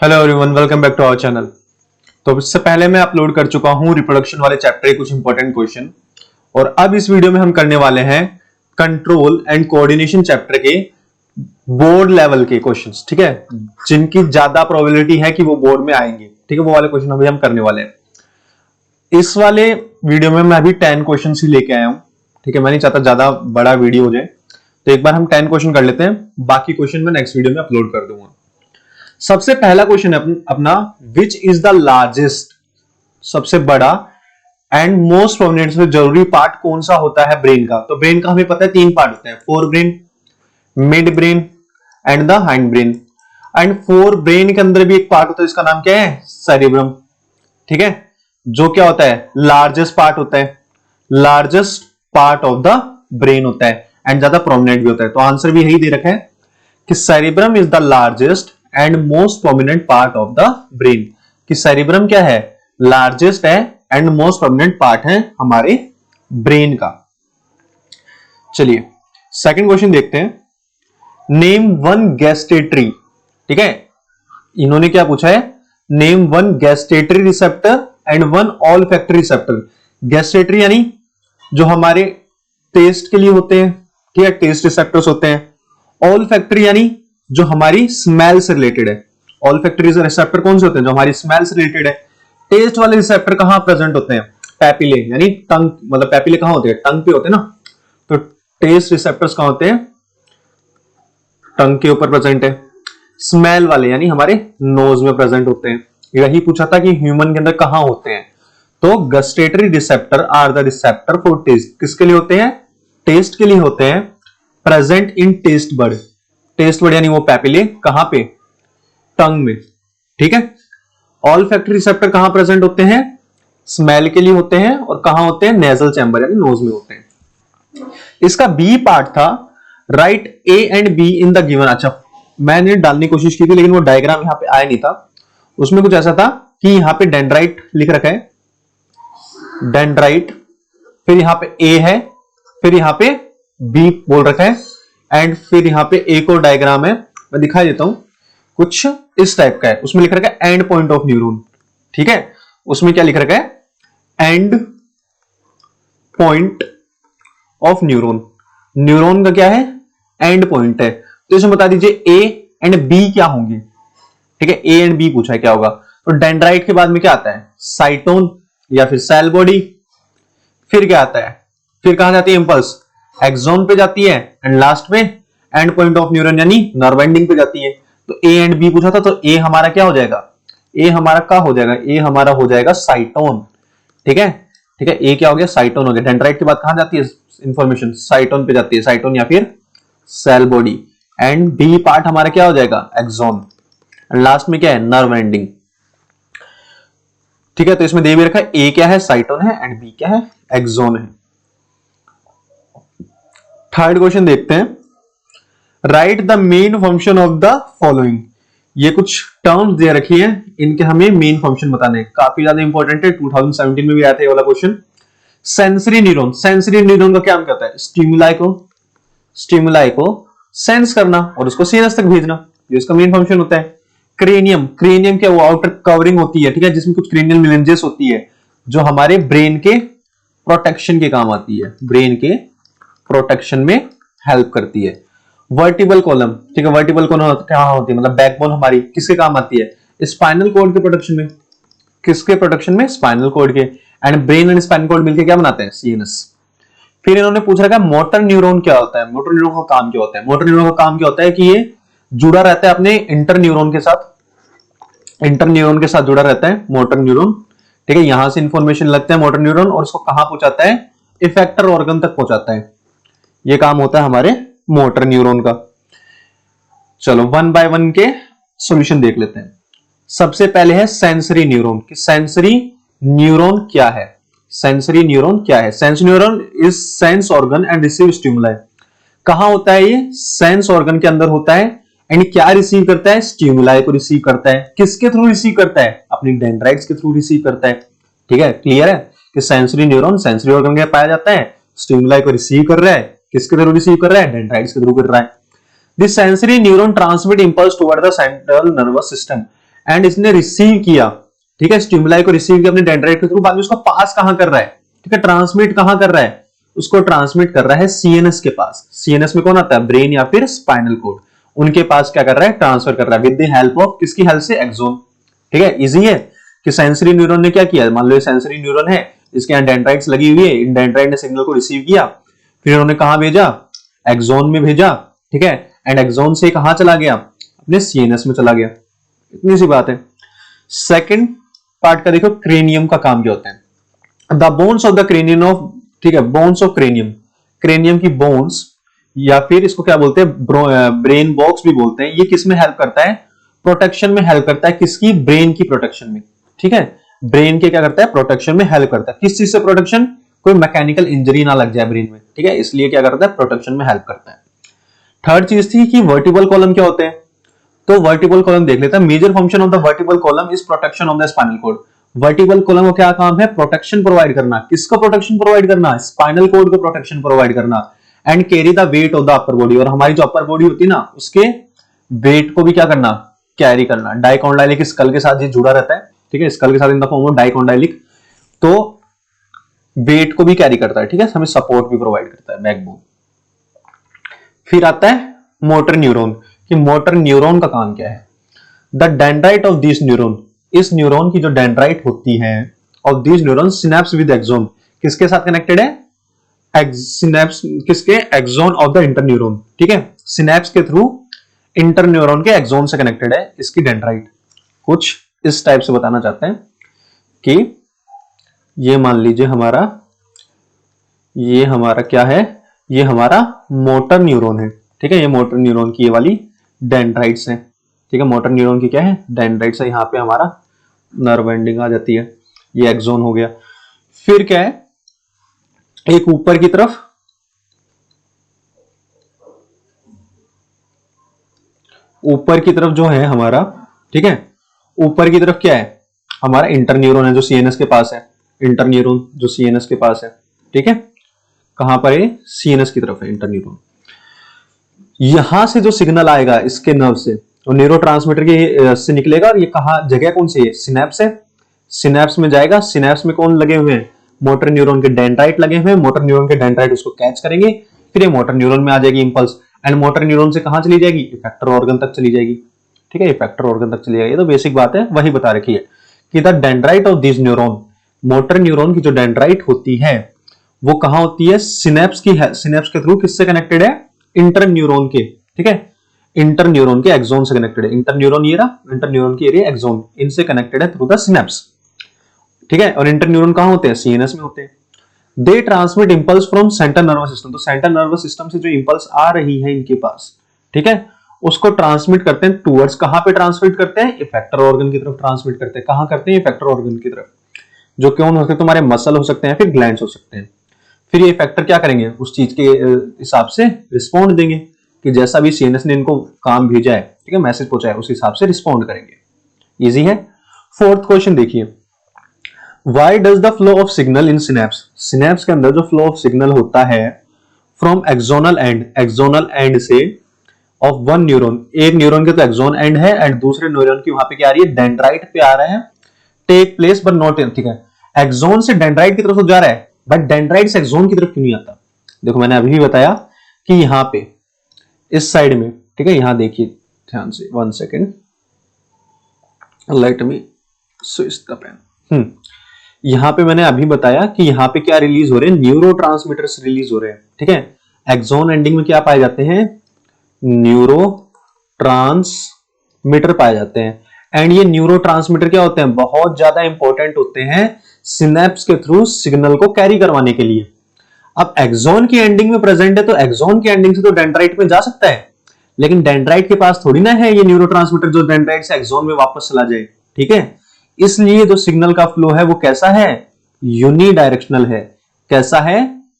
Hello everyone, welcome back to our channel. तो इससे पहले मैं अपलोड कर चुका हूं रिप्रोडक्शन वाले चैप्टर के कुछ इंपॉर्टेंट क्वेश्चन, और अब इस वीडियो में हम करने वाले हैं कंट्रोल एंड कोऑर्डिनेशन चैप्टर के बोर्ड लेवल के क्वेश्चंस। ठीक है, जिनकी ज्यादा प्रोबेबिलिटी है कि वो बोर्ड में आएंगे। ठीक है, वो वाले क्वेश्चन अभी हम करने वाले हैं। इस वाले वीडियो में मैं अभी 10 क्वेश्चन ही लेके आया हूं। ठीक है, मैं नहीं चाहता ज्यादा बड़ा वीडियो हो जाए, तो एक बार हम 10 क्वेश्चन कर लेते हैं, बाकी क्वेश्चन मैं नेक्स्ट वीडियो में अपलोड कर दूंगा। सबसे पहला क्वेश्चन है अपना, विच इज द लार्जेस्ट, सबसे बड़ा एंड मोस्ट प्रोमिनेंट, जरूरी पार्ट कौन सा होता है ब्रेन का। तो ब्रेन का हमें पता है 3 पार्ट होते हैं, fore brain, mid brain and the hind brain. And fore brain के अंदर भी एक पार्ट होता है, इसका नाम क्या है, सेरिब्रम। ठीक है, जो क्या होता है, लार्जेस्ट पार्ट होता है, largest part of the brain होता है एंड ज्यादा प्रोमिनेंट भी होता है। तो आंसर भी यही दे रखा है कि cerebrum is the largest and most prominent part of the brain. कि सेरिब्रम क्या है, लार्जेस्ट है एंड मोस्ट प्रोमिनेंट पार्ट है हमारे ब्रेन का। चलिए सेकंड क्वेश्चन देखते हैं, नेम वन गैस्टेटरी। ठीक है, इन्होंने क्या पूछा है, name one gustatory receptor and one olfactory receptor. Gustatory यानी जो हमारे टेस्ट के लिए होते हैं, ठीक है, टेस्ट रिसेप्टर्स होते हैं। ऑल्फैक्टरी यानी जो हमारी स्मेल से रिलेटेड है। ऑल्फैक्टरी रिसेप्टर कौन से होते हैं, जो हमारी स्मेल से रिलेटेड है। टेस्ट वाले रिसेप्टर कहां प्रेजेंट होते हैं, पैपिले यानी टंग, मतलब पैपिले कहां होते हैं, टंग पे होते हैं ना। तो टेस्ट रिसेप्टर्स कहां होते हैं, टंग के ऊपर प्रेजेंट है। स्मेल वाले यानी हमारे नोज में प्रेजेंट होते हैं। यही पूछा था कि ह्यूमन के अंदर कहां होते हैं। तो gustatory receptor are the receptor for taste, किसके लिए होते हैं, टेस्ट के लिए होते हैं, present in taste bud. Taste bud यानी वो पैपिले कहां पे, टंग में। ठीक है, ऑल्फैक्टरी रिसेप्टर कहां प्रेजेंट होते हैं, स्मेल के लिए होते हैं, और कहां होते हैं, नेजल चैम्बर यानी नोज में होते हैं। इसका बी पार्ट था, right A and be in the given. अच्छा, मैंने डालने की कोशिश की थी लेकिन वो डायग्राम यहां पे आया नहीं था। उसमें कुछ ऐसा था कि यहां पे डेंड्राइट लिख रखा है, डेंड्राइट, फिर यहां पे ए है, फिर यहां पे बी बोल रखा है, एंड फिर यहां पे एक और डायग्राम है, मैं दिखाई देता हूं, कुछ इस टाइप का है। उसमें लिख रखा है एंड पॉइंट ऑफ न्यूरॉन। ठीक है, उसमें क्या लिख रखा है, and point of neuron. Neuron का क्या है, एंड पॉइंट है। तो इसमें बता दीजिए ए एंड बी क्या होंगे। ठीक है, ए एंड बी पूछा है क्या होगा। तो डेंड्राइट के बाद में क्या आता है, साइटोन या फिर सेल बॉडी। फिर क्या आता है, फिर कहां जाती है इंपल्स, एक्सोन पे जाती है, एंड लास्ट में एंड पॉइंट ऑफ न्यूरॉन यानी नर्व एंडिंग पे जाती है। तो ए एंड बी पूछा था, तो ए हमारा क्या हो जाएगा, ए हमारा क्या हो जाएगा, ए हमारा हो जाएगा साइटोन। ठीक है, ठीक है, ए क्या हो गया, साइटोन हो गया। डेंड्राइट के बाद कहां जाती है इंफॉर्मेशन, साइटोन पे जाती है, साइटोन या फिर cell body. And B part हमारा क्या हो जाएगा, एक्सोन, एंड लास्ट में क्या है, नर्व एंडिंग। ठीक है, तो इसमें दे भी रखा है ए क्या है, साइटोन है, एंड बी क्या है, एक्सोन है। थर्ड क्वेश्चन देखते हैं, right the main function of the following. ये कुछ टर्म्स दे रखी है, इनके हमें मेन फंक्शन बताने हैं। काफी ज्यादा इंपॉर्टेंट है, 2017 में भी आया था ये वाला question. Sensory neuron, sensory neuron का क्या काम करता है, स्टिमुलाई को सेंस करना और उसको सीनस तक भेजना, ये इसका मेन फंक्शन होता है। क्रेनियम, क्रेनियम क्या, वो आउटर कवरिंग होती है, ठीक है, जिसमें कुछ क्रेनियल मेनिंजेस होती है, जो हमारे ब्रेन के प्रोटेक्शन के काम आती है, ब्रेन के प्रोटेक्शन में हेल्प करती है। वर्टिबल कॉलम, ठीक है, वर्टिबल कॉलम क्या होती है, मतलब बैकबोन हमारी किसके काम आती है, स्पाइनल कॉर्ड के प्रोटेक्शन में। किसके प्रोटेक्शन में, स्पाइनल कॉर्ड के। And brain and spinal cord मिलकर क्या बनाते हैं, सीएनएस। फिर इन्होंने पूछ रखा है मोटर न्यूरॉन क्या होता है। मोटर न्यूरॉन का काम क्या होता है, मोटर न्यूरॉन का काम क्या होता है कि ये जुड़ा रहता है अपने इंटर न्यूरॉन के साथ, इंटर न्यूरॉन के साथ जुड़ा रहता है मोटर न्यूरॉन। ठीक है, यहां से इंफॉर्मेशन लगता है मोटर न्यूरॉन, और उसको कहां पहुंचाता है, इफेक्टर ऑर्गन तक पहुंचाता है। ये काम होता है हमारे मोटर न्यूरॉन का। चलो वन बाय वन के सॉल्यूशन देख लेते हैं। सबसे पहले है सेंसरी न्यूरॉन। कि सेंसरी न्यूरॉन क्या है, सेंसरी न्यूरॉन क्या है। Sense neuron is sense organ and receive stimuli. कहां होता है ये, सेंस ऑर्गन के अंदर होता है, एंड क्या रिसीव करता है, स्टिमुलाई को रिसीव करता है। किसके थ्रू रिसीव करता है, अपनी डेंड्राइट्स के थ्रू रिसीव करता है। ठीक है, क्लियर है कि सेंसरी न्यूरॉन सेंसरी ऑर्गन में पाया जाता है, स्टिमुलाई को रिसीव कर रहा है, किसके थ्रू रिसीव कर रहा है, डेंड्राइट्स के थ्रू कर रहा है। This sensory neuron transmit impulse toward the central nervous system and इसने रिसीव किया, ठीक है, स्टिमुलाई को रिसीव किया अपने डेंड्राइट के थ्रू, बाद में उसको पास कहां कर रहा है, ठीक है, ट्रांसमिट कहां कर रहा है, उसको ट्रांसमिट कर रहा है सीएनएस के पास। सीएनएस में कौन आता है, ब्रेन या फिर स्पाइनल कोड, उनके पास क्या कर रहा है, ट्रांसफर कर रहा है विद द हेल्प ऑफ, किसकी हेल्प से, एक्सोन। ठीक है, इजी है कि सेंसरी न्यूरॉन ने क्या किया, मान लो ये सेंसरी न्यूरॉन है, इसके यहाँ डेंड्राइट्स लगी हुई है, इन डेंड्राइट ने सिग्नल को रिसीव किया, फिर उन्होंने कहां भेजा, एक्सोन में भेजा, ठीक है, एंड एक्सोन से कहां चला गया, अपने सीएनएस में चला गया। इतनी सी बात है। सेकंड पार्ट का देखो, क्रेनियम का काम क्या होता है, the bones of the cranium of, ठीक है, बोन्स ऑफ क्रेनियम, क्रेनियम की बोन्स या फिर इसको क्या बोलते हैं, ब्रेन बॉक्स भी बोलते हैं, ये किस में हेल्प करता है, प्रोटेक्शन में हेल्प करता है, किसकी, ब्रेन की प्रोटेक्शन में। ठीक है, ब्रेन के क्या करता है, प्रोटेक्शन में हेल्प करता है, किस चीज से प्रोटेक्शन, कोई मैकेनिकल इंजरी ना लग जाए ब्रेन में, ठीक है, इसलिए क्या करता है, प्रोटेक्शन में हेल्प करता है। थर्ड चीज थी कि वर्टिबल कॉलम क्या होते हैं, तो वर्टिबल कॉलम देख लेते हैं। Major function of the vertebral column is protection of the spinal cord. Vertebral column का क्या काम है, प्रोटेक्शन प्रोवाइड करना, किसको प्रोटेक्शन प्रोवाइड करना, स्पाइनल कोड को प्रोटेक्शन प्रोवाइड करना, and carry the weight of the upper body, और हमारी जो अपर बॉडी होती है ना, उसके वेट को भी क्या करना, कैरी करना। डाइकोंडाइलिक स्कल के साथ ये जुड़ा रहता है, ठीक है, स्कल के साथ in the form of dicondylic, तो वेट को भी कैरी करता है, ठीक है, हमें सपोर्ट भी प्रोवाइड करता है, बैकबोन। फिर आता है मोटर न्यूरॉन, कि मोटर न्यूरॉन का काम क्या है, the dendrite of this neuron, इस न्यूरॉन की जो डेंड्राइट होती है of this neuron synapse with axon, किसके साथ कनेक्टेड है, सिनेप्स किसके, एक्सोन ऑफ द इंटरन्यूरॉन, ठीक है, सिनेप्स के थ्रू इंटरन्यूरॉन के एक्सोन से कनेक्टेड है इसकी डेंड्राइट। कुछ इस टाइप से बताना चाहते हैं कि ये मान लीजिए हमारा, ये हमारा क्या है, ये हमारा मोटर न्यूरॉन है, ठीक है, ये मोटर न्यूरॉन की ये वाली डेंड्राइट्स है, ठीक है, मोटर न्यूरॉन की क्या है, डेंड्राइट्स है, यहां पे हमारा नर्व एंडिंग आ जाती है, ये एक्सोन हो गया। फिर क्या है, एक ऊपर की तरफ, ऊपर की तरफ जो है हमारा, ठीक है, ऊपर की तरफ क्या है, हमारा इंटरन्यूरॉन है जो सीएनएस के पास है, इंटरन्यूरॉन जो सीएनएस के पास है, ठीक है, कहां पर है, सीएनएस की तरफ है इंटरन्यूरॉन। यहां से जो सिग्नल आएगा इसके नर्व से, और न्यूरोट्रांसमीटर के से निकलेगा, और ये कहां, जगह कौन सी है, सिनेप्स है, सिनेप्स में जाएगा, सिनेप्स में कौन लगे हुए हैं, मोटर न्यूरॉन के डेंड्राइट लगे हुए हैं, मोटर न्यूरॉन के डेंड्राइट उसको कैच करेंगे, फिर ये मोटर न्यूरॉन में आ जाएगी इंपल्स, एंड मोटर न्यूरॉन से कहां चली जाएगी, इफेक्टर ऑर्गन तक चली जाएगी, ठीक है, इफेक्टर ऑर्गन तक चली जाएगी। ये तो बेसिक बात है, वही बता रखी है कि the dendrite of this neuron, motor neuron की जो डेंड्राइट होती है वो कहां होती है, सिनेप्स की है, सिनेप्स के थ्रू किससे कनेक्टेड है, इंटर न्यूरॉन के, ठीक है, इंटर न्यूरॉन के एक्सोन से कनेक्टेड है, इंटर न्यूरॉन ये रहा, इंटर न्यूरॉन की एरिया एक्सोन, इनसे कनेक्टेड है थ्रू द सिनेप्स, ठीक है, और इंटर न्यूरॉन कहां होते हैं, सीएनएस में होते हैं। They transmit impulse from central nervous system, तो सेंट्रल नर्वस सिस्टम से जो इंपल्स आ रही है इनके पास, ठीक है, उसको ट्रांसमिट करते हैं टूवर्ड्स, कहां पे ट्रांसमिट करते हैं, इफेक्टर ऑर्गन की तरफ ट्रांसमिट करते हैं, कहां करते हैं, इफेक्टर ऑर्गन की तरफ, जो कौन हो सकते हैं, तुम्हारे मसल हो सकते हैं, फिर ग्लैंड्स हो सकते हैं। फिर ये इफेक्टर क्या करेंगे, उस चीज के हिसाब से रिस्पॉन्ड देंगे, कि जैसा भी सीएनएस ने इनको काम भेजा है, ठीक है, मैसेज पहुंचा है, उस हिसाब से रिस्पॉन्ड करेंगे। इजी है। फोर्थ क्वेश्चन देखिए, why does the flow of signal in synapse, synapse के अंदर जो फ्लो ऑफ सिग्नल होता है from axonal and, axonal and से ऑफ वन न्यूरॉन, एक न्यूरॉन के तो एक्सोन एंड है, एंड दूसरे न्यूरॉन की वहां पे क्या आ रही है, डेंड्राइट पे आ रहा है, take place but not in, ठीक है, एक्सोन से डेंड्राइट की तरफ तो जा रहा है, बट डेंड्राइट से एक्सोन की तरफ क्यों नहीं आता। देखो मैंने अभी भी बताया कि यहां पे इस साइड में, ठीक है, यहां देखिए ध्यान से, 1 second, let me switch the pen. यहां पे मैंने अभी बताया कि यहां पे क्या रिलीज हो रहे हैं, न्यूरोट्रांसमीटर्स रिलीज हो रहे हैं, ठीक है, एक्सोन एंडिंग में क्या पाए जाते हैं, न्यूरो ट्रांसमीटर पाए जाते हैं, एंड ये न्यूरोट्रांसमीटर क्या होते हैं, बहुत ज्यादा इंपॉर्टेंट होते हैं सिनेप्स के थ्रू सिग्नल को कैरी करवाने के लिए। अब एक्सोन की एंडिंग में प्रेजेंट है, तो एक्सोन की एंडिंग से तो डेंड्राइट में जा सकता है, लेकिन डेंड्राइट के पास थोड़ी ना है ये न्यूरोट्रांसमीटर जो डेंड्राइट से एक्सोन में वापस चला जाए, ठीक है, इसलिए जो सिग्नल का फ्लो है वो कैसा है, यूनिडायरेक्शनल है। कैसा है,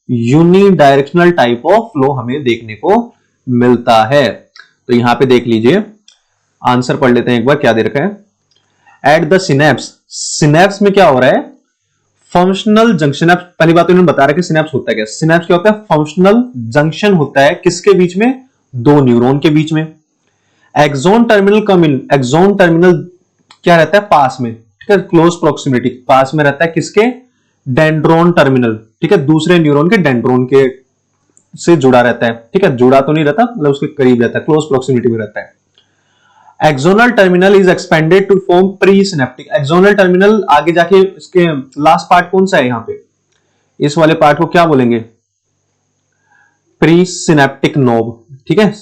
यूनिडायरेक्शनल टाइप ऑफ फ्लो हमें देखने को मिलता है। तो यहां पे देख लीजिए, आंसर पढ़ लेते हैं एक बार, क्या दे रखा है, एट द सिनेप्स, सिनेप्स में क्या हो रहा है, फंक्शनल जंक्शन, पहली बात तो इन्होंने बता रहा है कि सिनेप्स होता है क्या, सिनेप्स क्या होता है, फंक्शनल जंक्शन होता है, किसके बीच में, दो न्यूरॉन के बीच में। एक्सोन टर्मिनल कम इन, एक्सोन टर्मिनल क्या रहता है, पास में, ठीक है, क्लोज प्रोक्सिमिटी, पास में रहता है किसके, डेंड्रोन टर्मिनल, ठीक है, दूसरे न्यूरॉन के डेंड्रोन के से जुड़ा रहता है, ठीक है, जुड़ा तो नहीं रहता, मतलब उसके करीब रहता है, क्लोज प्रोक्सिमिटी में रहता है। Axonal terminal is expanded to form pre synaptic, axonal terminal आगे जाके इसके लास्ट पार्ट कौन सा है यहां पे, इस वाले पार्ट को क्या बोलेंगे, प्री सिनेप्टिक नोब, ठीक है,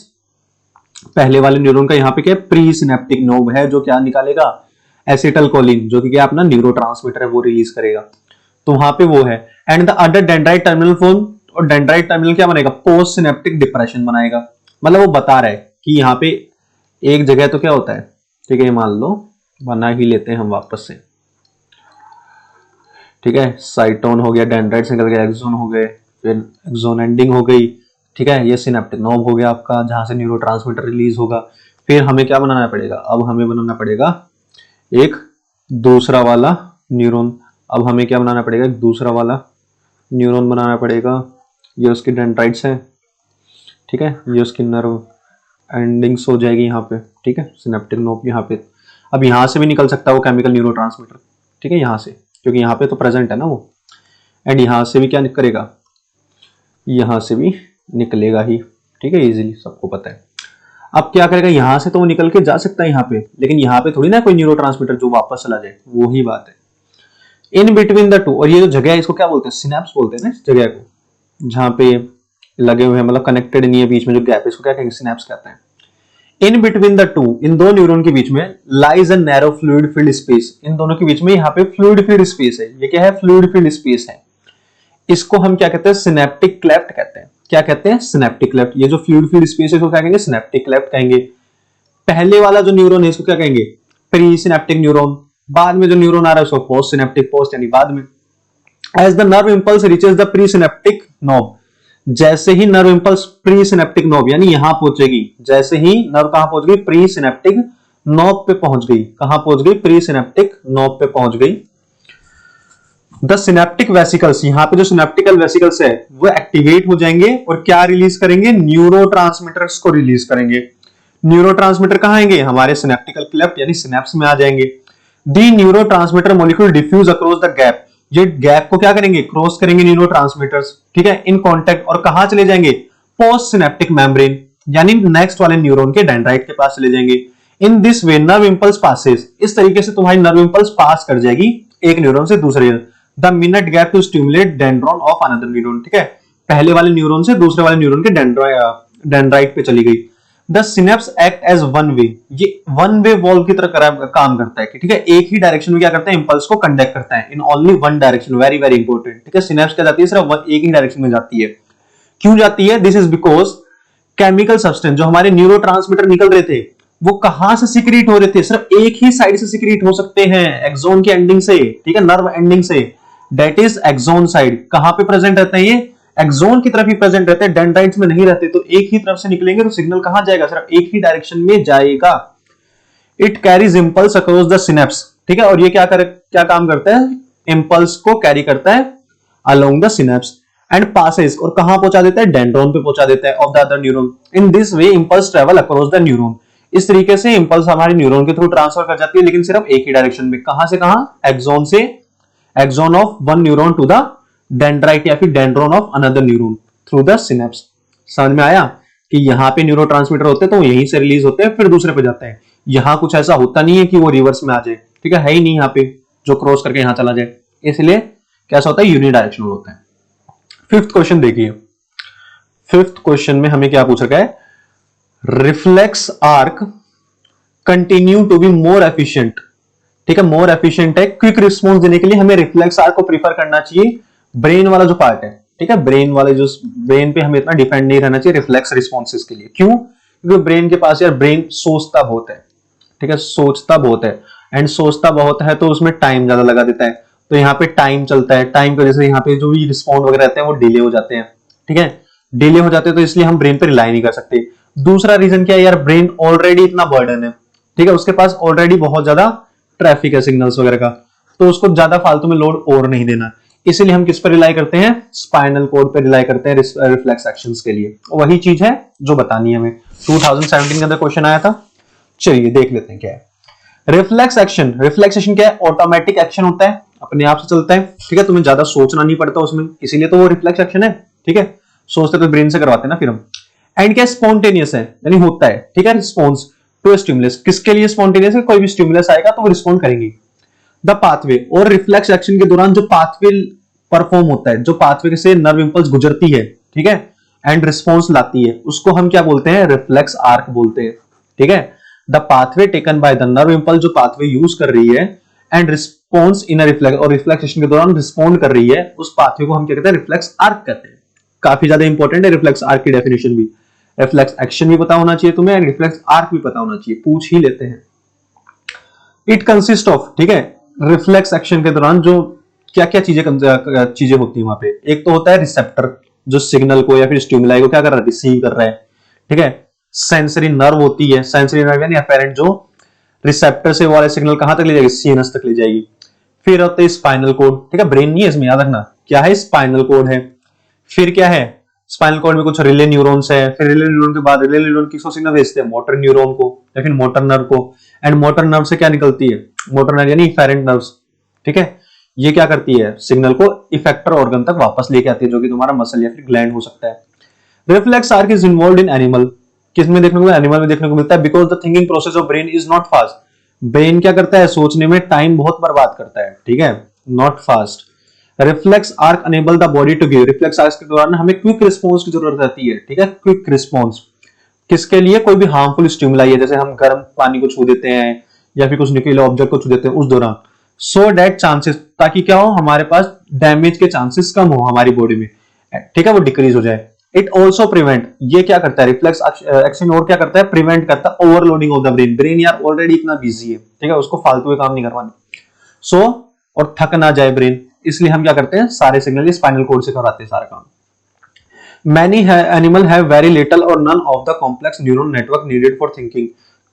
पहले वाले न्यूरॉन का यहां पे क्या है, प्री सिनेप्टिक नोब है, जो क्या निकालेगा, एसिटाइलकोलिन, जो कि क्या अपना न्यूरोट्रांसमीटर है वो रिलीज करेगा, तो वहां पे वो है। And the other dendrite terminal form, और डेंड्राइट टर्मिनल क्या बनेगा, पोस्ट सिनेप्टिक डिप्रेशन बनाएगा, मतलब वो बता रहा है कि यहाँ पे एक जगह तो क्या होता है, ठीक है, ये मान लो बना ही लेते हैं हम वापस से, ठीक है, साइटोन हो गया, डेंड्राइट से निकल गया, एक्सोन हो गए, फिर एक्सोन एंडिंग हो गई, ठीक है, ये सिनेप्टिक नोब हो गया आपका, जहां से न्यूरोट्रांसमीटर रिलीज होगा। फिर हमें क्या बनाना पड़ेगा, अब हमें बनाना पड़ेगा एक दूसरा वाला न्यूरॉन, अब हमें क्या बनाना पड़ेगा, एक दूसरा वाला न्यूरॉन बनाना पड़ेगा, ये उसकी डेंड्राइट्स है, ठीक है, ये उसकी नर्व एंडिंग्स हो जाएगी यहाँ पे, ठीक है, सिनेप्टिक नोब यहाँ पे। अब यहाँ से भी निकल सकता है वो केमिकल न्यूरोट्रांसमीटर, ठीक है, यहाँ से, क्योंकि यहाँ पे तो प्रेजेंट है ना वो, एंड यहाँ से भी क्या करेगा, यहाँ से भी निकलेगा ही, ठीक है, इजीली सबको पता है। अब क्या करेगा, यहां से तो वो निकल के जा सकता है यहाँ पे, लेकिन यहाँ पे थोड़ी ना कोई न्यूरोट्रांसमीटर जो वापस चला जाए, वो ही बात है। इन बिटवीन द टू, और ये जो जगह है इसको क्या बोलते हैं, सिनेप्स बोलते हैं ना इस जगह को, जहां पे लगे हुए हैं, मतलब कनेक्टेड नहीं है, बीच में जो गैप है इसको क्या कहेंगे, सिनेप्स कहते हैं। इन बिटवीन द टू, इन दो न्यूरॉन के बीच में lies a narrow fluid field space, इन दोनों के बीच में यहाँ पे फ्लूइड फील्ड स्पेस है, ये क्या है, फ्लूइड फील्ड स्पेस है, इसको हम क्या कहते हैं, सिनेप्टिक क्लेफ्ट कहते हैं। क्या कहते हैं, सिनेप्टिक क्लेफ्ट। ये जो फ्लूइड फील्ड स्पेस है इसको क्या कहेंगे, सिनेप्टिक क्लेफ्ट कहेंगे। पहले वाला जो न्यूरॉन है इसको क्या कहेंगे, प्री सिनेप्टिक न्यूरॉन, बाद में जो न्यूरॉन आ रहा है उसको पोस्ट सिनेप्टिक, पोस्ट यानी बाद में। As the nerve impulse reaches the presynaptic knob, जैसे ही nerve impulse presynaptic knob यानी यहां पहुंचेगी, जैसे ही नर्व कहां पहुंच गई, प्री सिनेप्टिक नोब पे पहुंच गई, कहां पहुंच गई, प्री सिनेप्टिक नोब पे पहुंच गई। द सिनेप्टिक वेसिकल्स, यहां पे जो सिनेप्टिकल वेसिकल्स है वो एक्टिवेट हो जाएंगे और क्या रिलीज करेंगे, न्यूरोट्रांसमीटर्स को रिलीज करेंगे। न्यूरोट्रांसमीटर कहां आएंगे, हमारे सिनेप्टिकल क्लेफ्ट यानी सिनेप्स में आ जाएंगे। The neurotransmitter molecule diffuse across the gap, ये गैप को क्या करेंगे, क्रॉस करेंगे न्यूरोट्रांसमीटर्स, ठीक है, इन कांटेक्ट, और कहां चले जाएंगे, पोस्ट सिनेप्टिक मेम्ब्रेन यानी नेक्स्ट वाले न्यूरॉन के डेंड्राइट के पास चले जाएंगे। In this way nerve impulse passes, इस तरीके से तुम्हारी नर्व इंपल्स पास कर जाएगी एक न्यूरॉन से दूसरे, the minute gap to stimulate dendron of another neuron, ठीक है, पहले वाले न्यूरॉन से दूसरे वाले न्यूरॉन के डेंड्राइट पे चली गई। The synapse act as one way, ये वन वे वॉल्व की तरह काम करता है, ठीक है, एक ही डायरेक्शन में क्या करता है, इंपल्स को कंडक्ट करता है in only one direction, very very important, ठीक है, सिनेप्स क्या जाती है, सिर्फ एक ही डायरेक्शन में जाती है। क्यों जाती है, this is because chemical substance, जो हमारे न्यूरोट्रांसमीटर निकल रहे थे वो कहां से सिक्रीट हो रहे थे, सिर्फ एक ही साइड से सिक्रीट हो सकते हैं, एक्सोन की एंडिंग से, ठीक है, नर्व एंडिंग से, दैट इज एक्सोन साइड। कहां पे प्रेजेंट रहते हैं ये, एक्सोन की तरफ ही प्रेजेंट रहते हैं, डेंड्राइट्स में नहीं रहते, तो एक ही तरफ से निकलेंगे तो सिग्नल कहां जाएगा, सिर्फ एक ही डायरेक्शन में जाएगा। It carries impulse across the synapse, ठीक है, और ये क्या काम करता है, इंपल्स को कैरी करता है along the synapse and passes, और कहां पहुंचा देता है, डेंड्रॉन पे पहुंचा देता है of the other neuron. In this way impulse travel across the neuron, इस तरीके से इंपल्स हमारे न्यूरॉन के थ्रू ट्रांसफर कर जाती है, लेकिन सिर्फ एक ही डायरेक्शन में, कहां से कहां, एक्सोन से, axon of one neuron to the dendrite या फिर dendron of another neuron through the synapse. समझ में आया कि यहाँ पे न्यूरोट्रांसमीटर होते हैं तो यहीं से रिलीज होते हैं फिर दूसरे पे जाते हैं, यहाँ कुछ ऐसा होता नहीं है कि वो रिवर्स में आ जाए, ठीक है ही नहीं यहाँ पे जो क्रॉस करके यहाँ चला जाए, इसलिए कैसा होता है, यूनिडायरेक्शनल होता है। फिफ्थ क्वेश्चन देखिए, फिफ्थ क्वेश्चन में हमें क्या पूछ रखा है, reflex arc continue to be more efficient, ठीक है, मोर एफिशिएंट है, क्विक रिस्पॉन्स देने के लिए हमें रिफ्लेक्स आर्क को प्रीफर करना चाहिए, ब्रेन वाला जो पार्ट है, ठीक है, ब्रेन वाले जो ब्रेन पे हमें इतना डिपेंड नहीं रहना चाहिए रिफ्लेक्स रिस्पॉन्सेस के लिए। क्यों, क्योंकि ब्रेन के पास यार ब्रेन सोचता बहुत है, ठीक है, सोचता बहुत है, एंड सोचता बहुत है तो उसमें टाइम ज्यादा लगा देता है, तो यहाँ पे टाइम चलता है, टाइम की वजह से यहाँ पे जो भी रिस्पॉन्ड वगैरह रहते हैं वो डिले हो जाते हैं, ठीक है, डिले हो जाते हैं, तो इसलिए हम ब्रेन पे रिलाई नहीं कर सकते। दूसरा रीजन क्या है यार, ब्रेन ऑलरेडी इतना बर्डन है, ठीक है, उसके पास ऑलरेडी बहुत ज्यादा ट्रैफिक है सिग्नल्स वगैरह का, तो उसको ज्यादा फालतू में लोड और नहीं देना, इसीलिए हम किस पर रिलाई करते हैं, स्पाइनल कॉर्ड पर रिलाई करते हैं रिफ्लेक्स एक्शंस के लिए। वही चीज है जो बतानी है हमें, 2017 के अंदर क्वेश्चन आया था, चलिए देख लेते हैं क्या है। रिफ्लेक्स एक्शन, रिफ्लेक्स एक्शन क्या है? ऑटोमेटिक एक्शन होता है, अपने आप से चलता है, ठीक है, तुम्हें ज्यादा सोचना नहीं पड़ता उसमें, इसीलिए तो वो रिफ्लेक्स एक्शन है, ठीक है, सोचते तो ब्रेन से करवाते हैं ना फिर हम। एंड क्या स्पॉन्टेनियस है, यानी होता है, ठीक है, रिस्पॉन्स टू स्टिमुलस, किसके लिए स्पॉन्टेनियस है? कोई भी स्टिमुलस आएगा तो वो रिस्पॉन्ड करेंगे। द पाथवे, और रिफ्लेक्स एक्शन के दौरान जो पाथवे परफॉर्म होता है, जो पाथवे से नर्व इंपल्स गुजरती है, ठीक है, एंड रिस्पॉन्स लाती है, उसको हम क्या बोलते हैं? रिफ्लेक्स आर्क बोलते हैं, ठीक है। The pathway taken by the nerve impulse, जो पाथवे यूज कर रही है एंड रिस्पॉन्स इन रिफ्लेक्स, और रिफ्लेक्सेशन के दौरान रिस्पॉन्ड कर रही है, उस पाथवे को हम क्या कहते हैं? रिफ्लेक्स आर्क कहते हैं। काफी ज्यादा इंपॉर्टेंट है रिफ्लेक्स आर्क की डेफिनेशन भी। रिफ्लेक्स एक्शन भी पता होना चाहिए तुम्हें, एंड रिफ्लेक्स आर्क भी पता होना चाहिए, पूछ ही लेते हैं। इट कंसिस्ट ऑफ, ठीक है, रिफ्लेक्स एक्शन के दौरान जो क्या क्या चीजें होती है वहां पे। एक तो होता है रिसेप्टर, जो सिग्नल को या फिर स्टिमुलाई को क्या कर रहा है? रिसीव कर रहा है, ठीक है। सेंसरी नर्व होती है, सेंसरी नर्व यानी अपेरेंट, जो रिसेप्टर से वाले सिग्नल कहां तक ले जाएगी? सीएनएस तक ले जाएगी। फिर होता है स्पाइनल कोड, ठीक है, ब्रेन नहीं है इसमें, याद रखना क्या है? स्पाइनल कोड है। फिर क्या है? स्पाइनल कॉर्ड में कुछ रिले न्यूरॉन्स है, फिर रिले न्यूरॉन के बाद रिले न्यूरॉन किसको सिग्नल भेजते हैं? मोटर न्यूरॉन को या फिर मोटर नर्व को। एंड मोटर नर्व से क्या निकलती है? मोटर नर्व यानी इफेरेंट नर्व्स, ठीक है, ये क्या करती है? सिग्नल को इफेक्टर ऑर्गन तक वापस लेके आती है, जो कि तुम्हारा मसल या फिर ग्लैंड हो सकता है। Reflex arc is involved in animal, किसमें देखने को? एनिमल में देखने को मिलता है, because the thinking process of brain is not fast. Brain क्या करता है? सोचने में टाइम बहुत बर्बाद करता है, ठीक है, not fast. Reflex arc enable the body to give, reflex arc के दौरान हमें क्विक रिस्पॉन्स की जरूरत रहती है, ठीक है, क्विक रिस्पॉन्स। किसके लिए? कोई भी हार्मफुल स्टिमुलाई है, जैसे हम गर्म पानी को छू देते हैं या फिर कुछ न्यूक्लियर ऑब्जेक्ट को छू देते हैं उस दौरान, सो डेट चांसेस, ताकि क्या हो? हमारे पास डैमेज के चांसेस कम हो हमारी बॉडी में, ठीक है, वो डिक्रीज हो जाए। इट ऑल्सो प्रिवेंट, ये क्या करता है? रिफ्लेक्स एक्शन और क्या करता है? प्रिवेंट करता है overloading of the brain. Brain यार ऑलरेडी इतना बिजी है, ठीक है, उसको फालतू के काम नहीं करवाने, सो और थक ना जाए ब्रेन, इसलिए हम क्या करते हैं? सारे सिग्नल स्पाइनल कोड से करवाते हैं सारा काम। Many animal have very little or none of the complex neuron network needed for thinking.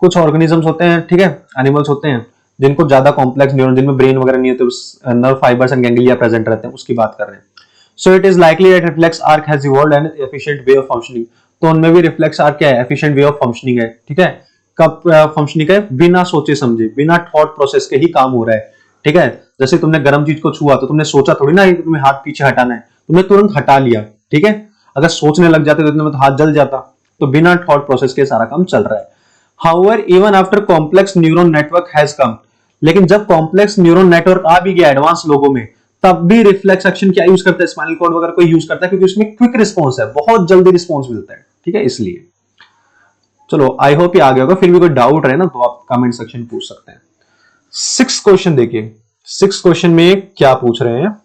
कुछ ऑर्गेनिजम्स होते हैं, ठीक है, एनिमल्स होते हैं जिनको ज्यादा कॉम्प्लेक्स न्यूरॉन, जिनमें ब्रेन वगैरह नहीं होते, nerve fibres and ganglia present रहते हैं, उसकी बात कर रहे हैं। So it is likely that reflex arc has evolved N efficient way of functioning, तो उनमें भी रिफ्लेक्स आर्क क्या है? एफिशिएंट वे ऑफ फंक्शनिंग है, ठीक है। कब फंक्शनिंग है? बिना सोचे समझे, बिना थॉट प्रोसेस के ही काम हो रहा है, ठीक है। जैसे तुमने गर्म चीज को छुआ तो तुमने सोचा थोड़ी ना कि तुम्हें हाथ पीछे हटाना है, तुमने तुरंत हटा लिया, ठीक है। अगर सोचने लग जाते तो इतने में तो हाथ जल जाता, तो बिना थॉट प्रोसेस के सारा काम चल रहा है। However even after complex neural network has come, लेकिन जब कॉम्प्लेक्स न्यूरल नेटवर्क आ भी गया एडवांस लोगों में, तब भी रिफ्लेक्स एक्शन क्या यूज करता है? स्पाइनल कॉर्ड वगैरह कोई यूज करता है, क्योंकि उसमें क्विक रिस्पॉन्स है, बहुत जल्दी रिस्पॉन्स मिलता है, ठीक है, इसलिए। चलो आई होप ये आ गया होगा, फिर भी कोई डाउट रहे ना तो आप कमेंट सेक्शन पूछ सकते हैं। 6 क्वेश्चन देखिए, 6 क्वेश्चन में क्या पूछ रहे हैं?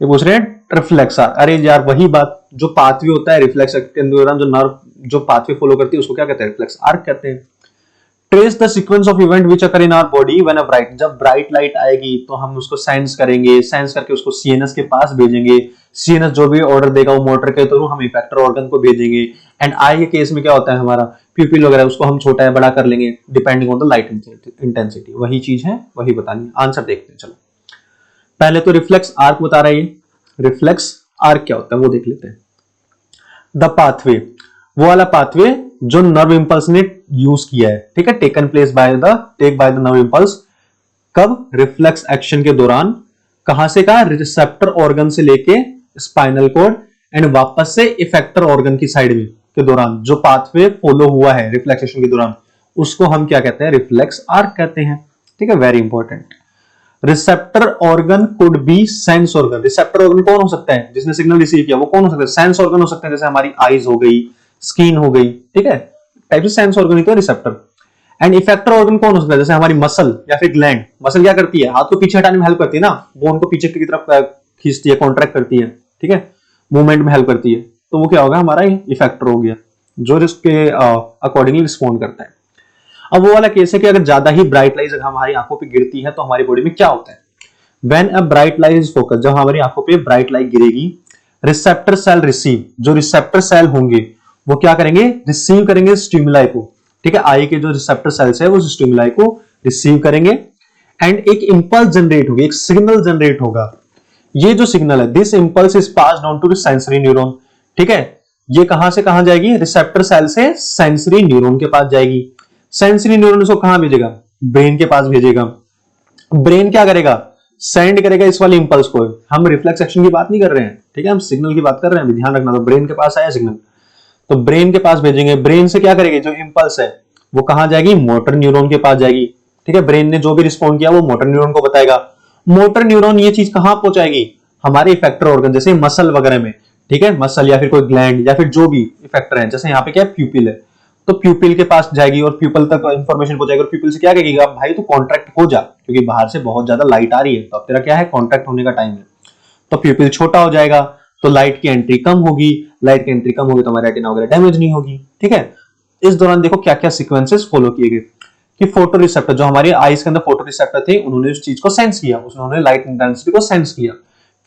ये पूछ रहे हैं रिफ्लेक्स आर्क। अरे यार वही बात, जो पाथवे होता है रिफ्लेक्स के दौरान, जो नर्व जो पाथवे फॉलो करती है उसको क्या कहते हैं? रिफ्लेक्स आर्क कहते हैं। Trace the sequence of event which occur in our body when a bright, जब ब्राइट लाइट आएगी तो हम उसको सेंस करेंगे, सेंस करके उसको सीएनएस के पास भेजेंगे, सीएनएस जो भी ऑर्डर देगा वो मोटर के थ्रू हम इफेक्टर ऑर्गन को भेजेंगे। एंड आई के केस में क्या होता है? हमारा प्यूपिल वगैरह उसको हम छोटा है बड़ा कर लेंगे depending on the light intensity. वही चीज है, वही बतानी। आंसर देखते हैं, चलो पहले तो रिफ्लेक्स आर्क बता रहा है ये। रिफ्लेक्स आर्क क्या होता है वो देख लेते हैं। द पाथवे, वो वाला पाथवे जो नर्व इंपल्स ने यूज किया है, ठीक है, taken place by the nerve impulse. कब? रिफ्लेक्स एक्शन के दौरान। कहां से? कहा? रिसेप्टर ऑर्गन से लेके स्पाइनल कॉर्ड एंड वापस से इफेक्टर ऑर्गन की साइड में के दौरान जो पाथवे फॉलो हुआ है रिफ्लेक्स एक्शन के दौरान, उसको हम क्या कहते हैं? रिफ्लेक्स आर्क कहते हैं, ठीक है, very important. Receptor organ could be sense organ. Receptor organ कौन हो सकता है? जिसने सिग्नल रिसीव किया वो कौन हो सकता है? सेंस ऑर्गन हो सकते हैं, जैसे हमारी आईज हो गई, स्किन हो गई, ठीक है, टाइप से सेंस ऑर्गन ही तो रिसेप्टर। एंड इफेक्टर ऑर्गन कौन हो सकता है? जैसे हमारी मसल या फिर ग्लैंड। मसल क्या करती है? हाथ को पीछे हटाने में हेल्प करती है ना, बोन को पीछे की तरफ खींचती है, कॉन्ट्रैक्ट करती है, ठीक है, मूवमेंट में हेल्प करती है। तो वो क्या होगा? हमारा इफेक्टर हो गया, जो इसके अकॉर्डिंगली रिस्पॉन्ड करता है। अब वो वाला केस है कि अगर ज्यादा ही ब्राइट लाइट हमारी आंखों पे गिरती है तो हमारी बॉडी में क्या होता है? When a bright light is focused, जब हमारी आंखों पे ब्राइट लाइट गिरेगी, रिसेप्टर सेल रिसीव, जो रिसेप्टर सेल होंगे वो क्या करेंगे? रिसीव करेंगे स्टिमुलाई को, ठीक है, आई के जो रिसेप्टर सेल्स है वो स्टिमुलाई को रिसीव करेंगे एंड एक इंपल्स जनरेट होगी, एक सिग्नल जनरेट होगा। ये जो सिग्नल है, this impulse is passed on to sensory neuron, ठीक है, ये कहां से कहां जाएगी? रिसेप्टर सेल से सेंसरी न्यूरॉन के पास जाएगी। सेंसरी न्यूरॉन उसको कहां भेजेगा? ब्रेन के पास भेजेगा। ब्रेन क्या करेगा, सेंड करेगा इस वाले इंपल्स को। हम रिफ्लेक्स एक्शन की बात नहीं कर रहे हैं, ठीक है, हम सिग्नल की बात कर रहे हैं, ध्यान रखना। तो ब्रेन के पास आया सिग्नल, तो ब्रेन के पास भेजेंगे। ब्रेन से क्या करेगी, जो इंपल्स है वो कहां जाएगी, मोटर न्यूरॉन के पास जाएगी, ठीक है। ब्रेन ने जो भी रिस्पॉन्ड किया वो मोटर न्यूरॉन को बताएगा। मोटर न्यूरॉन ये चीज कहां पहुंचाएगी, हमारे इफेक्टर ऑर्गन, जैसे मसल वगैरह में, ठीक है, मसल या फिर कोई ग्लैंड या फिर जो भी इफेक्टर है, जैसे यहाँ पे क्या है, प्यूपिल है, तो प्यूपिल के पास जाएगी और प्यूपिल तक इंफॉर्मेशन पहुंचाएगी। और प्यूपिल से क्या कहेगी, भाई तू कॉन्ट्रैक्ट हो जा, क्योंकि बाहर से बहुत ज्यादा लाइट आ रही है, तो अब तेरा क्या है, कॉन्ट्रैक्ट होने का टाइम है। तो प्यूपिल छोटा हो जाएगा, तो लाइट की एंट्री कम होगी, लाइट की एंट्री कम होगी तो हमारे रेटिना वगैरह डैमेज नहीं होगी, ठीक है। इस दौरान देखो क्या क्या सीक्वेंसेस फॉलो किए गए, कि फोटो रिसेप्टर, जो हमारे आईज के अंदर फोटो रिसेप्टर थे, उन्होंने उस चीज को सेंस किया, उन्होंने लाइट इंटेंसिटी को सेंस किया।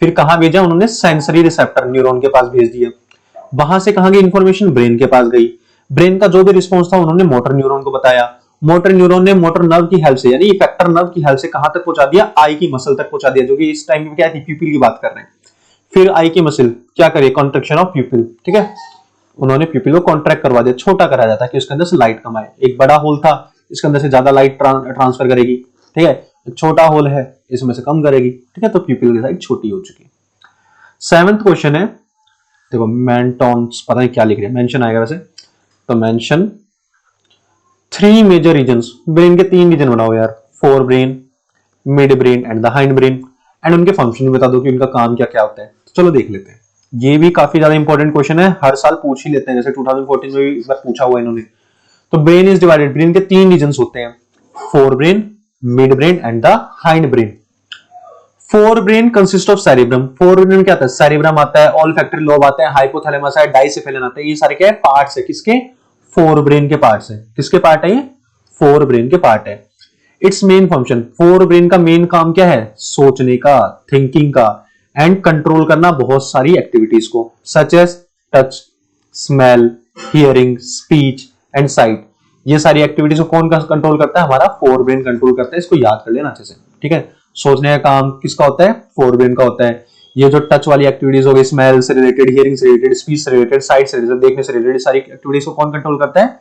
फिर कहां भेजा, उन्होंने सेंसरी रिसेप्टर न्यूरॉन के पास भेज दिया। वहां से कहां गई इंफॉर्मेशन, ब्रेन के पास गई। ब्रेन का जो भी रिस्पॉन्स था उन्होंने मोटर न्यूरॉन को बताया। मोटर न्यूरॉन ने मोटर नर्व की हेल्प से, यानी इफेक्टर नर्व की हेल्प से कहां तक पहुंचा दिया, आई की मसल तक पहुंचा दिया, जो कि इस टाइम में क्या थी, प्यूपिल की बात कर रहे हैं। फिर आई की मसल क्या करे, कॉन्ट्रैक्शन ऑफ प्यूपिल, ठीक है, उन्होंने प्यूपिल को कॉन्ट्रैक्ट करवा दिया, छोटा करा जाता है कि उसके अंदर से लाइट कम आए। एक बड़ा होल था, इसके अंदर से ज्यादा लाइट ट्रांसफर करेगी, ठीक है। एक छोटा होल है, इसमें से कम करेगी, ठीक है, तो प्यूपिल की साइज छोटी हो चुकी है। 7th क्वेश्चन है, देखो मेंटॉन्स, पता नहीं क्या लिख रहे हैं, मेंशन आएगा वैसे, तो मेंशन 3 मेजर रीजन्स, ब्रेन के 3 रीजन बनाओ यार, fore brain, mid brain and the hind brain, and उनके फंक्शन भी बता दो कि उनका काम क्या क्या होता है। तो चलो देख लेते हैं, ये भी काफी ज्यादा इंपॉर्टेंट क्वेश्चन है, हर साल पूछ ही लेते हैं, जैसे 2014 में भी इस बार पूछा हुआ है इन्होंने। तो ब्रेन इज डिवाइडेड, ब्रेन के 3 रीजन्स होते हैं, fore brain, mid brain and the hind brain. Fore brain consist of cerebrum, fore brain क्या आता है, सेरिब्रम आता है, ऑल्फैक्टरी लोब आता है, हाइपोथैलेमस है, डाइसेफेलन आता है, ये सारे क्या है, पार्ट्स है, किसके, फोर ब्रेन के पार्ट्स है। किसके पार्ट है ये, फोर ब्रेन के पार्ट है। It's main function, fore brain का मेन काम क्या है, सोचने का, थिंकिंग का, एंड कंट्रोल करना बहुत सारी एक्टिविटीज को, such as touch, smell, hearing, speech and sight. ये सारी एक्टिविटीज को कौन कंट्रोल करता है, हमारा फोर ब्रेन कंट्रोल करता है। इसको याद कर लेना अच्छे से, ठीक है। सोचने का काम किसका होता है, फोर ब्रेन का होता है। ये जो टच वाली एक्टिविटीज हो गई, स्मेल से रिलेटेड, हियरिंग से रिलेटेड, स्पीच से रिलेटेड, साइट से रिलेटेड, देखने से रिलेटेड, सारी एक्टिविटीज को कौन कंट्रोल करता है,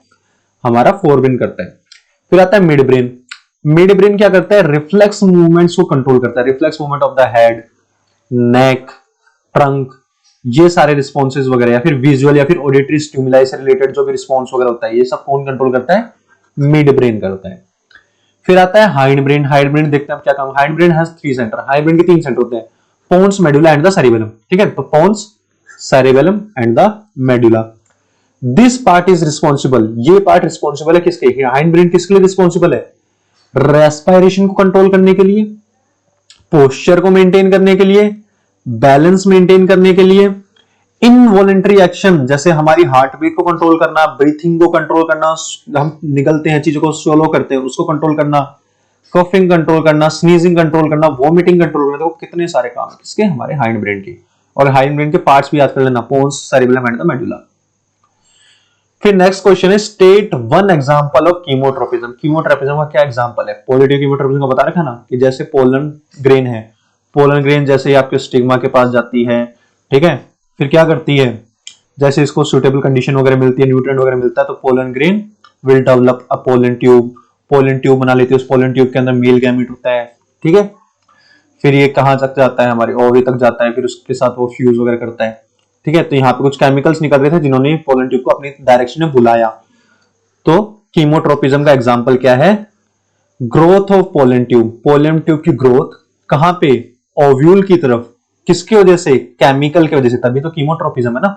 हमारा फोर ब्रेन करता है। फिर आता है मिड ब्रेन। मिड ब्रेन क्या करता है, रिफ्लेक्स मूवमेंट्स को कंट्रोल करता है, reflex movement of the head, neck, trunk, ये सारे रिस्पॉन्सेज वगैरह, या फिर विजुअल या फिर ऑडिटरी स्टिमुलाई से रिलेटेड जो भी रिस्पॉन्स वगैरह होता है, ये सब कौन कंट्रोल करता है, मिड ब्रेन करता है। फिर आता है हाइंड ब्रेन। हाइंड ब्रेन देखते हैं क्या काम, hind brain has 3 centre, hind brain के 3 सेंटर होते हैं, pons, medulla and the cerebellum, ठीक है। तो pons, cerebellum and the medulla. This part is responsible, ये पार्ट रिस्पॉन्सिबल है किसके, हाइंड ब्रेन किसके लिए रिस्पॉन्सिबल है, रेस्पिरेशन को कंट्रोल करने के लिए, पोस्चर को मेंटेन करने के लिए, बैलेंस मेंटेन करने के लिए, इनवॉलेंटरी एक्शन, जैसे हमारी हार्ट बीट को कंट्रोल करना, ब्रीथिंग को कंट्रोल करना, हम निगलते हैं चीजों को स्लो करते हैं उसको कंट्रोल करना, कफिंग कंट्रोल करना, स्नीजिंग कंट्रोल करना, वॉमिटिंग कंट्रोल करना, देखो कितने सारे काम है किसके, हमारे हाइंड ब्रेन के। और हाइंड ब्रेन के पार्ट्स भी याद कर लेना, pons, cerebellum and the medulla. फिर नेक्स्ट क्वेश्चन है, state one example of chemotropism. Chemotropism का क्या एग्जांपल है, पॉजिटिव कीमोट्रोपिज्म का बता रखा ना, कि जैसे पोलन ग्रेन है, पोलन ग्रेन जैसे आपके स्टिग्मा के पास जाती है, ठीक है, फिर क्या करती है, जैसे इसको सुटेबल कंडीशन वगैरह मिलती है, न्यूट्रिएंट वगैरह मिलता है, तो pollen grain will develop a pollen tube, pollen tube बना लेती है, उस पोलन ट्यूब के अंदर मेल गैमेट होता है, ठीक है। फिर ये कहां तक जाता है, हमारे ओवरी तक जाता है, फिर उसके साथ वो फ्यूज वगैरह करता है, ठीक है। तो यहाँ पे कुछ केमिकल्स निकल रहे थे जिन्होंने पोलन ट्यूब को अपनी डायरेक्शन में बुलाया। तो कीमोट्रोपिज्म का एग्जांपल क्या है, growth of pollen tube, pollen tube की ग्रोथ कहां पे, ओव्यूल की तरफ, किसकी वजह से, केमिकल की वजह से, तभी तो कीमोट्रोपिज्म है ना।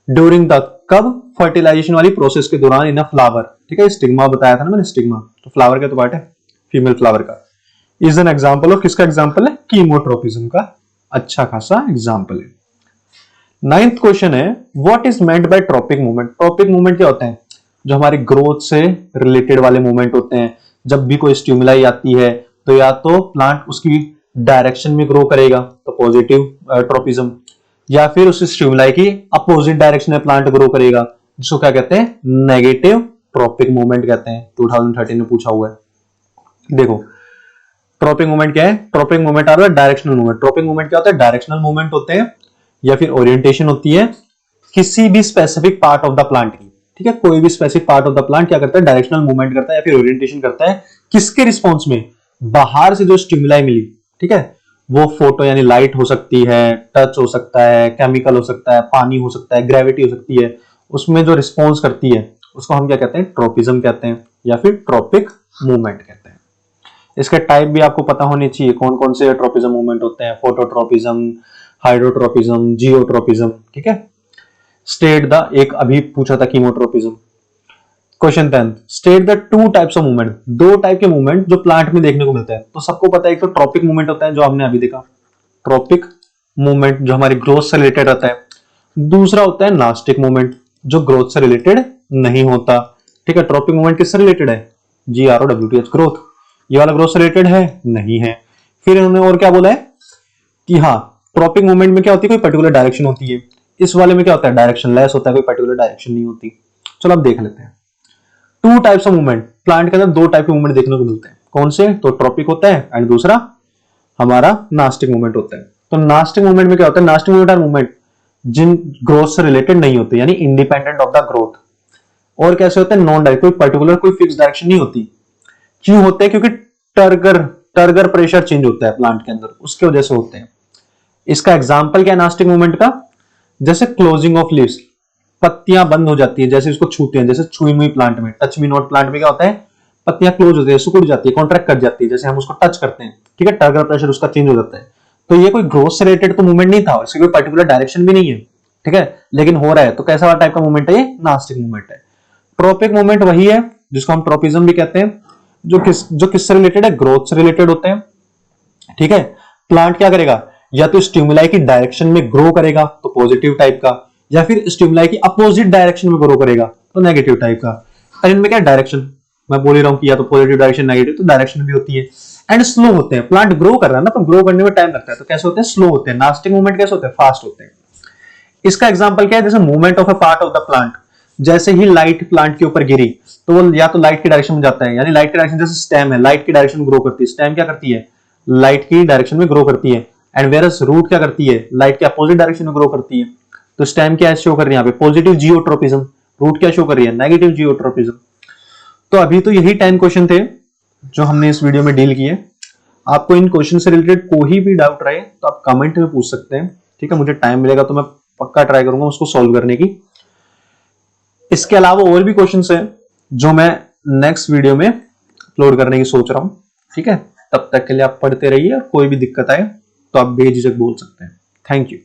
ड्यूरिंग द, कब, फर्टिलाइजेशन वाली प्रोसेस के दौरान इन अ फ्लावर, ठीक है, स्टिग्मा बताया था ना मैंने, स्टिग्मा तो फ्लावर का तो पार्ट है, फीमेल फ्लावर का, इज एन एग्जांपल ऑफ, किसका एग्जांपल है, कीमोट्रोपिज्म का अच्छा खासा एग्जांपल है। 9th क्वेश्चन है, what is meant by tropic movement. Tropic movement क्या होते हैं, जो हमारे ग्रोथ से रिलेटेड वाले मूवमेंट होते हैं। जब भी कोई स्टिमुलाई आती है तो या तो प्लांट उसकी डायरेक्शन में ग्रो करेगा, तो पॉजिटिव ट्रॉपिज्म, या फिर उस स्टिमुलाई की अपोजिट डायरेक्शन में प्लांट ग्रो करेगा, जिसको क्या कहते हैं, नेगेटिव ट्रॉपिक मूवमेंट कहते हैं। 2013 में पूछा हुआ है। देखो ट्रॉपिक मूवमेंट क्या है, ट्रॉपिक मूवमेंट आ रहा है डायरेक्शनल मूवमेंट। ट्रॉपिक मूवमेंट क्या होता है, डायरेक्शनल मूवमेंट होते हैं, या फिर ओरिएंटेशन होती है किसी भी specific part of the plant की, ठीक है। कोई भी specific part of the plant क्या करता है, डायरेक्शनल मूवमेंट करता है या फिर ओरिएंटेशन करता है किसके रिस्पॉन्स में? बाहर से जो स्टिमुलाई मिली, ठीक है, वो फोटो यानी लाइट हो सकती है, टच हो सकता है, केमिकल हो सकता है, पानी हो सकता है, ग्रेविटी हो सकती है, उसमें जो रिस्पॉन्स करती है उसको हम क्या कहते हैं? ट्रोपिज्म कहते हैं या फिर ट्रॉपिक मूवमेंट कहते हैं। इसके टाइप भी आपको पता होने चाहिए, कौन कौन से ट्रोपिज्म मूवमेंट होते हैं, फोटोट्रोपिज्म, हाइड्रोट्रोपिज्म, जियोट्रोपिज्म, ठीक है। स्टेट द, एक अभी पूछा था chemotropism. Question 10, state the two types of movement, दो टाइप के मूवमेंट जो प्लांट में देखने को मिलते हैं। तो सबको पता है, एक तो ट्रॉपिक मूवमेंट होता है जो हमने अभी देखा, ट्रॉपिक मूवमेंट जो हमारी ग्रोथ से रिलेटेड रहता है। दूसरा होता है नास्टिक मूवमेंट जो ग्रोथ से रिलेटेड नहीं होता, ठीक है। ट्रॉपिक मूवमेंट किससे रिलेटेड है? GROWTH, growth. ये वाला ग्रोथ से रिलेटेड है? नहीं है। फिर इन्होंने और क्या बोला है कि हाँ, ट्रॉपिक मूवमेंट में क्या होती है? कोई पर्टिकुलर डायरेक्शन होती है। इस वाले में क्या होता है? डायरेक्शन लेस होता है, कोई पर्टिकुलर डायरेक्शन नहीं होती। चलो अब देख लेते हैं। Two types of movement, plant के अंदर दो टाइप के मूवमेंट देखने को मिलते हैं। कौन से? तो ट्रॉपिक होता है एंड दूसरा हमारा नास्टिक मूवमेंट होता है। तो नास्टिक मूवमेंट में क्या होता है? नास्टिक मूवमेंट आर मूवमेंट जिन ग्रोथ से रिलेटेड नहीं होते, यानी इंडिपेंडेंट ऑफ द ग्रोथ। और कैसे होते हैं? नॉन डायरेक्ट, कोई पर्टिकुलर कोई फिक्स डायरेक्शन नहीं होती। क्यों होते हैं? क्योंकि टर्गर प्रेशर चेंज होता है प्लांट के अंदर, उसके वजह से होते हैं। इसका एग्जांपल क्या है नास्टिक मूवमेंट का? जैसे क्लोजिंग ऑफ लीव्स, पत्तियां बंद हो जाती है जैसे इसको छूते हैं, जैसे छुई मुई प्लांट में, टच मी नॉट प्लांट में क्या होता है? पत्तियां क्लोज होती है, सिकुड़ जाती है, कॉन्ट्रैक्ट कर जाती है, जैसे हम उसको टच करते हैं, ठीक है, टर्गर प्रेशर उसका चेंज हो जाता है। तो ये कोई ग्रोथ से रिलेटेड तो मूवमेंट नहीं था, इसकी कोई पर्टिकुलर डायरेक्शन भी नहीं है, ठीक है, लेकिन हो रहा है। तो कैसा वाला टाइप का मूवमेंट है? ये नास्टिक मूवमेंट है। ट्रॉपिक मूवमेंट वही है जिसको हम ट्रोपिज्म भी कहते हैं, जो किससे रिलेटेड है? ग्रोथ से रिलेटेड होते हैं, ठीक है। प्लांट क्या करेगा? या तो स्टिमुलाई की डायरेक्शन में ग्रो करेगा तो पॉजिटिव टाइप का, या फिर स्टिमुलाई की अपोजिट डायरेक्शन में ग्रो करेगा तो नेगेटिव टाइप का। और इनमें क्या डायरेक्शन, मैं बोल ही रहा हूं कि या तो पॉजिटिव डायरेक्शन, नेगेटिव, तो डायरेक्शन भी होती है। एंड स्लो होते हैं, प्लांट ग्रो कर रहा है ना, तो ग्रो करने में टाइम लगता है, तो कैसे होते हैं? स्लो होते हैं। नास्टिक मूवमेंट कैसे होते हैं? फास्ट होते हैं। इसका एग्जांपल क्या है? जैसे movement of a part of the plant, जैसे ही लाइट प्लांट के ऊपर गिरी तो वो या तो लाइट की डायरेक्शन में जाता है, यानी लाइट की डायरेक्शन, जैसे स्टेम है, लाइट की डायरेक्शन में ग्रो करती है, स्टेम क्या करती है? लाइट की डायरेक्शन में ग्रो करती है। एंड वेरस रूट क्या करती है? लाइट के अपोजिट डायरेक्शन में ग्रो करती है। तो स्टेम क्या शो कर रही है यहाँ पे? Positive geotropism. रूट क्या शो कर रही है? Negative geotropism. तो अभी तो यही 10 क्वेश्चन थे जो हमने इस वीडियो में डील किए। आपको इन क्वेश्चन से रिलेटेड कोई भी डाउट रहे तो आप कमेंट में पूछ सकते हैं, ठीक है। मुझे टाइम मिलेगा तो मैं पक्का ट्राई करूंगा उसको सॉल्व करने की। इसके अलावा और भी क्वेश्चंस हैं जो मैं नेक्स्ट वीडियो में अपलोड करने की सोच रहा हूं, ठीक है। तब तक के लिए आप पढ़ते रहिए, और कोई भी दिक्कत आए तो आप बेझिझक बोल सकते हैं। Thank you.